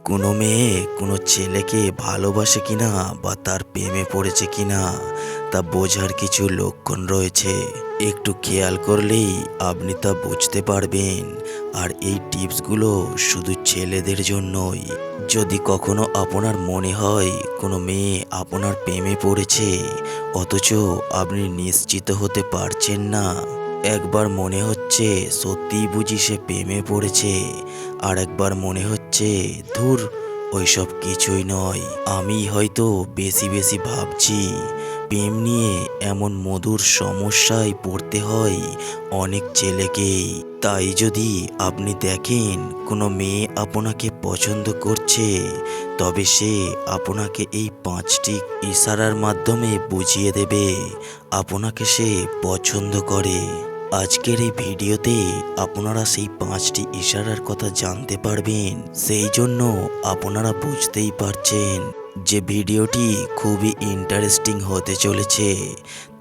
কোনো মেয়ে কোনো ছেলেকে ভালোবাসে কিনা বা তার প্রেমে পড়েছে কিনা তা বোঝার কিছু লক্ষণ রয়েছে। একটু খেয়াল করলেই আপনি তা বুঝতে পারবেন। আর এই টিপসগুলো শুধু ছেলেদের জন্যই। যদি কখনো আপনার মনে হয় কোনো মেয়ে আপনার প্রেমে পড়েছে অথচ আপনি নিশ্চিত হতে পারছেন না, একবার মনে হচ্ছে সত্যিই বুঝি সে প্রেমে পড়েছে, আর একবার মনে হচ্ছে ধুর ওইসব কিছুই নয়, আমি হয়তো বেশি বেশি ভাবছি। প্রেম নিয়ে এমন মধুর সমস্যায় পড়তে হয় অনেক ছেলেকেই। তাই যদি আপনি দেখেন কোনো মেয়ে আপনাকে পছন্দ করছে, তবে সে আপনাকে এই 5টি ইশারার মাধ্যমে বুঝিয়ে দেবে আপনাকে সে পছন্দ করে। আজকের এই ভিডিওতে আপনারা সেই 5টি ইশারার কথা জানতে পারবেন। সেই জন্য আপনারা বুঝতেই পারছেন যে ভিডিওটি খুবই ইন্টারেস্টিং হতে চলেছে।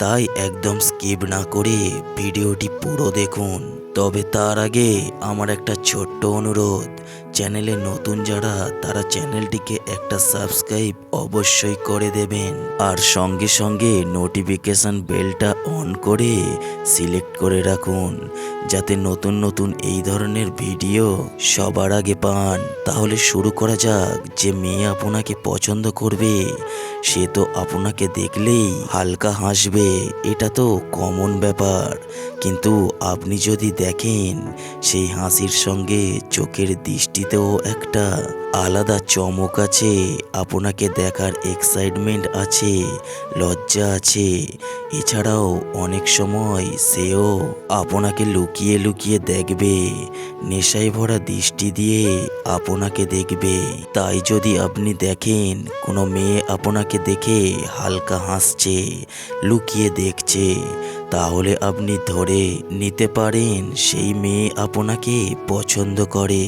তাই একদম স্কিপ না করে ভিডিওটি পুরো দেখুন। তবে তার আগে আমার একটা ছোট্ট অনুরোধ, চ্যানেলে নতুন যারা তারা চ্যানেলটিকে একটা সাবস্ক্রাইব অবশ্যই করে দেবেন। আর সঙ্গে সঙ্গে নোটিফিকেশন বেলটা অন করে সিলেক্ট করে রাখুন, যাতে নতুন নতুন এই ধরনের ভিডিও সবার আগে পান। তাহলে শুরু করা যাক। যে মেয়ে আপনাকে পছন্দ করবে সে তো আপনাকে দেখলেই হালকা হাসবে, এটা তো কমন ব্যাপার। কিন্তু আপনি যদি দেখেন সেই হাসির সঙ্গে চোখের দৃষ্টিতেও একটা আলাদা চমক আছে, আপনাকে দেখার এক্সাইটমেন্ট আছে, লজ্জা আছে, এছাড়াও অনেক সময় সেও আপনাকে লুকিয়ে লুকিয়ে দেখবে, নেশায় ভরা দৃষ্টি দিয়ে আপনাকে দেখবে। তাই যদি আপনি দেখেন কোনো মেয়ে আপনাকে দেখে হালকা হাসছে, লুকিয়ে দেখছে, তাহলে আপনি ধরে নিতে পারেন সেই মেয়ে আপনাকে পছন্দ করে।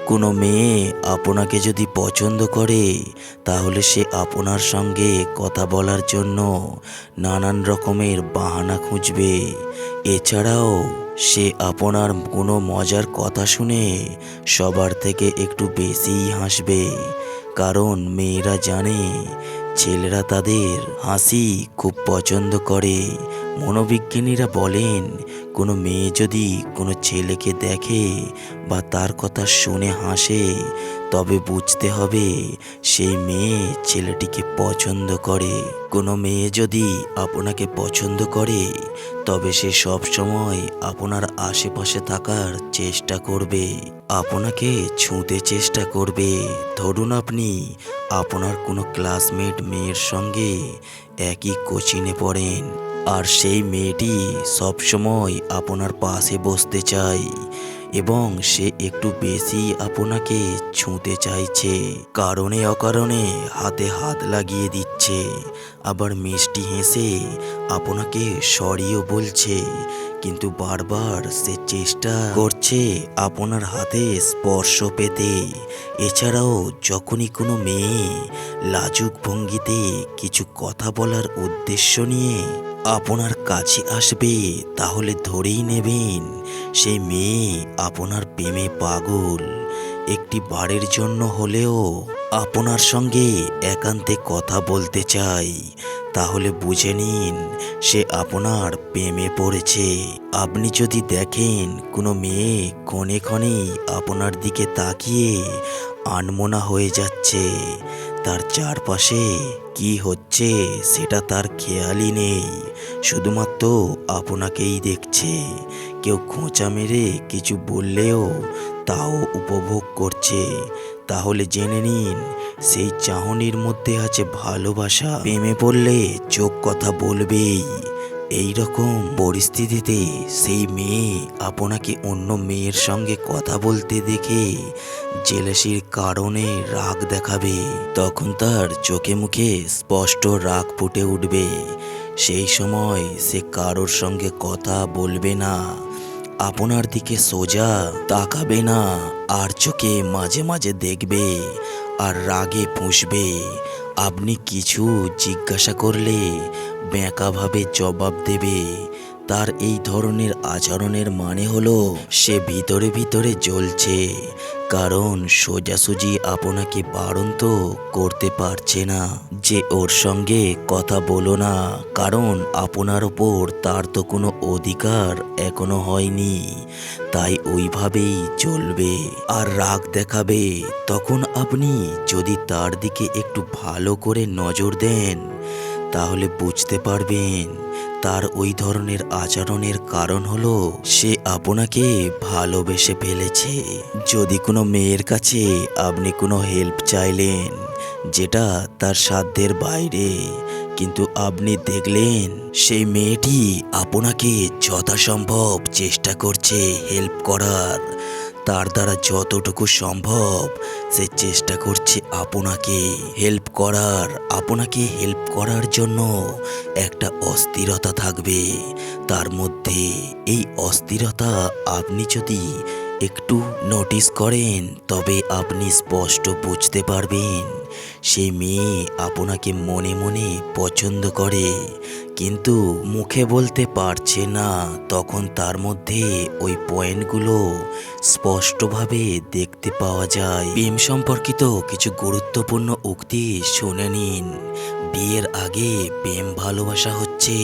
কোনো মেয়ে আপনাকে যদি পছন্দ করে তাহলে সে আপনার সঙ্গে কথা বলার জন্য নানান রকমের বাহানা খুঁজবে। এছাড়াও সে আপনার কোনো মজার কথা শুনে সবার থেকে একটু বেশিই হাসবে, কারণ মেয়েরা জানে ছেলেরা তাদের হাসি খুব পছন্দ করে। মনোবিজ্ঞানীরা বলেন কোনো মেয়ে যদি কোনো ছেলেকে দেখে বা তার কথা শুনে হাসে, তবে বুঝতে হবে সেই মেয়ে ছেলেটিকে পছন্দ করে। কোনো মেয়ে যদি আপনাকে পছন্দ করে তবে সে সব সময় আপনার আশেপাশে থাকার চেষ্টা করবে, আপনাকে ছুঁতে চেষ্টা করবে। ধরুন আপনি আপনার কোনো ক্লাসমেট মেয়ের সঙ্গে একই কোচিনে পড়েন, আর সেই মেয়েটি সবসময় আপনার পাশে বসতে চায় এবং সে একটু বেশি আপনাকে ছুঁতে চাইছে, কারণে অকারণে হাতে হাত লাগিয়ে দিচ্ছে, আবার মিষ্টি হেসে আপনাকে সরিও বলছে, কিন্তু বারবার সে চেষ্টা করছে আপনার হাতে স্পর্শ পেতে। এছাড়াও যখনই কোনো মেয়ে লাজুক ভঙ্গিতে কিছু কথা বলার উদ্দেশ্য নিয়ে আপনার কাছে আসবে, তাহলে ধরেই নেবেন সেই মেয়ে আপনার প্রেমে পাগল। একটি বারের জন্য হলেও আপনার সঙ্গে একান্তে কথা বলতে চাই, তাহলে বুঝে নিন সে আপনার প্রেমে পড়েছে। আপনি যদি দেখেন কোনো মেয়ে ক্ষণে ক্ষণেই আপনার দিকে তাকিয়ে আনমনা হয়ে যাচ্ছে, তার চারপাশে কি হচ্ছে সেটা তার খেয়ালই নেই, শুধুমাত্র আপনাকেই দেখছে, কেউ খোঁচা মেরে কিছু বললেও তাও উপভোগ করছে, তাহলে জেনে নিন সেই চাহনির মধ্যে আছে ভালোবাসা। প্রেমে পড়লে চোখ কথা বলবেই। এই রকম পরিস্থিতিতে সেই মেয়ে আপনাকে অন্য মেয়ের সঙ্গে কথা বলতে দেখে জেলাসির কারণে রাগ দেখাবে, তখন তার চোখে মুখে স্পষ্ট রাগ ফুটে উঠবে। সেই সময় সে কারোর সঙ্গে কথা বলবে না, আপনার দিকে সোজা তাকাবে না, আর চোখে মাঝে মাঝে দেখবে আর রাগে ফুঁসবে। আপনি কিছু জিজ্ঞাসা করলে ব্যাঁকাভাবে জবাব দেবে। তার এই ধরনের আচরণের মানে হলো সে ভিতরে ভিতরে জ্বলছে, কারণ সোজাসুজি আপনাকে বারণ তো করতে পারছে না যে ওর সঙ্গে কথা বলো না, কারণ আপনার ওপর তার তো কোনো অধিকার এখনো হয়নি, তাই ওইভাবেই চলবে। আর রাগ দেখাবে, তখন আপনি যদি তার দিকে একটু ভালো করে নজর দেন তাহলে বুঝতে পারবেন তার ওই ধরনের আচরণের কারণ হলো সে আপনাকে ভালোবেসে ফেলেছে। যদি কোনো মেয়ের কাছে আপনি কোনো হেল্প চাইলেন যেটা তার সাধ্যের বাইরে, কিন্তু আপনি দেখলেন সেই মেয়েটি আপনাকে যথাসম্ভব চেষ্টা করছে হেল্প করার, তার দ্বারা যতটুকু সম্ভব সে চেষ্টা করছে আপনাকে হেল্প করার জন্য একটা অস্থিরতা থাকবে তার মধ্যে। এই অস্থিরতা আপনি যদি একটু নোটিস করেন তবে আপনি স্পষ্ট বুঝতে পারবেন সেই মেয়ে আপনাকে মনে মনে পছন্দ করে কিন্তু মুখে বলতে পারছে না। তখন তার মধ্যে ওই পয়েন্টগুলো স্পষ্টভাবে দেখতে পাওয়া যায়। প্রেম সম্পর্কিত কিছু গুরুত্বপূর্ণ উক্তি শুনে নিন। বিয়ের আগে প্রেম ভালোবাসা হচ্ছে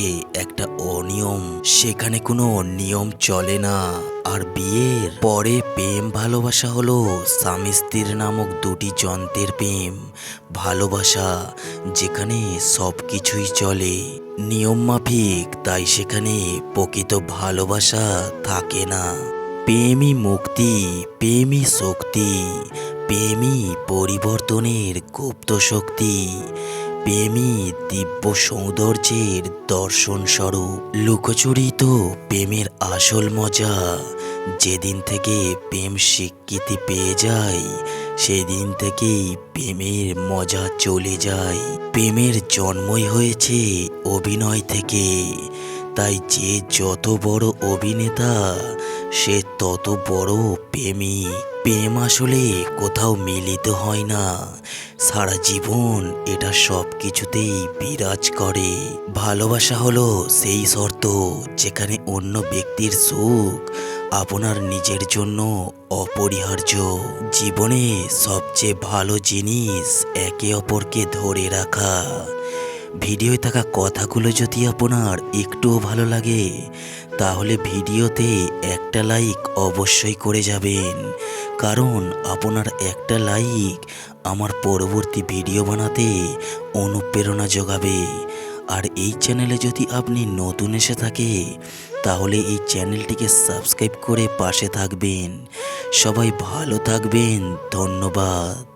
একটা অনিয়ম, সেখানে কোনো নিয়ম চলে না। আর বিয়ের পরে প্রেম ভালোবাসা হলো স্বামী স্ত্রীর নামক দুটি যন্ত্রের প্রেম ভালোবাসা, যেখানে সব কিছুই চলে নিয়ম মাফিক, তাই সেখানে প্রকৃত ভালোবাসা থাকে না। প্রেমই মুক্তি, প্রেমই শক্তি, প্রেমই পরিবর্তনের গুপ্ত শক্তি, প্রেমই দিব্য সৌন্দর্যের দর্শন স্বরূপ। লুকোচুরি তো প্রেমের আসল মজা। যেদিন থেকে প্রেম স্বীকৃতি পেয়ে যায় সেদিন থেকেই প্রেমের মজা চলে যায়। প্রেমের জন্মই হয়েছে অভিনয় থেকে, তাই যে যত বড় অভিনেতা সে তত বড় প্রেমিক। প্রেম আসলে কোথাও মিলিত হয় না, সারা জীবন এটা সব কিছুতেই বিরাজ করে। ভালোবাসা হলো সেই শর্ত যেখানে অন্য ব্যক্তির সুখ আপনার নিজের জন্য অপরিহার্য। জীবনে সবচেয়ে ভালো জিনিস একে অপরকে ধরে রাখা। ভিডিওয় থাকা কথাগুলো যদি আপনার একটুও ভালো লাগে তাহলে ভিডিওতে একটা লাইক অবশ্যই করে যাবেন, কারণ আপনার একটা লাইক আমার পরবর্তী ভিডিও বানাতে অনুপ্রেরণা যোগাবে। আর এই চ্যানেলে যদি আপনি নতুন এসে থাকে তাহলে এই চ্যানেলটিকে সাবস্ক্রাইব করে পাশে থাকবেন। সবাই ভালো থাকবেন, ধন্যবাদ।